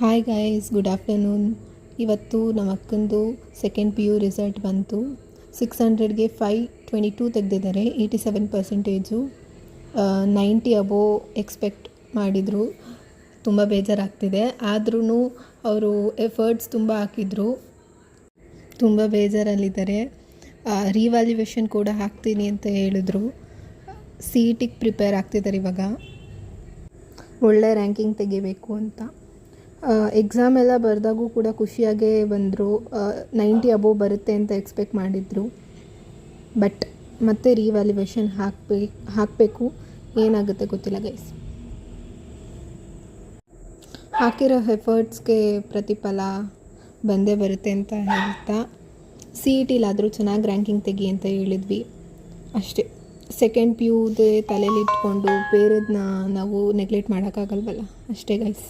Hi guys, good afternoon. ಇವತ್ತು ನಮ್ಮ ಅಕ್ಕಂದು second PU result ಬಂತು. 600ಗೆ 522 ತೆಗೆದಿದ್ದಾರೆ. 87%. 90 ಅಬೋವ್ ಎಕ್ಸ್ಪೆಕ್ಟ್ ಮಾಡಿದರು. ತುಂಬ ಬೇಜಾರಾಗ್ತಿದೆ. ಆದ್ರೂ ಅವರು ಎಫರ್ಟ್ಸ್ ತುಂಬ ಹಾಕಿದ್ರು. ತುಂಬ ಬೇಜಾರಲ್ಲಿದ್ದಾರೆ. ರಿವ್ಯಾಲ್ಯೂಯೇಷನ್ ಕೂಡ ಹಾಕ್ತೀನಿ ಅಂತ ಹೇಳಿದ್ರು. CETಗೆ ಪ್ರಿಪೇರ್ ಆಗ್ತಿದ್ದಾರೆ ಇವಾಗ. ಒಳ್ಳೆ ರ್ಯಾಂಕಿಂಗ್ ತೆಗಿಬೇಕು ಅಂತ. ಎಕ್ಸಾಮ್ ಎಲ್ಲ ಬರೆದಾಗೂ ಕೂಡ ಖುಷಿಯಾಗೇ ಬಂದರು. 90 ಅಬೋವ್ ಬರುತ್ತೆ ಅಂತ ಎಕ್ಸ್ಪೆಕ್ಟ್ ಮಾಡಿದರು. ಬಟ್ ಮತ್ತೆ ರಿವ್ಯಾಲ್ಯೂಯೇಷನ್ ಹಾಕಬೇಕು. ಏನಾಗುತ್ತೆ ಗೊತ್ತಿಲ್ಲ ಗೈಸ್. ಹಾಕಿರೋ ಎಫರ್ಟ್ಸ್ಗೆ ಪ್ರತಿಫಲ ಬಂದೇ ಬರುತ್ತೆ ಅಂತ ಹೇಳ್ತಾ CETಲಾದರೂ ಚೆನ್ನಾಗಿ ರ್ಯಾಂಕಿಂಗ್ ತೆಗಿ ಅಂತ ಹೇಳಿದ್ವಿ ಅಷ್ಟೇ. ಸೆಕೆಂಡ್ PUದೇ ತಲೆಯಲ್ಲಿ ಇಟ್ಕೊಂಡು ಬೇರೆದನ್ನ ನಾವು ನೆಗ್ಲೆಕ್ಟ್ ಮಾಡೋಕ್ಕಾಗಲ್ವಲ್ಲ. ಅಷ್ಟೇ ಗೈಸ್.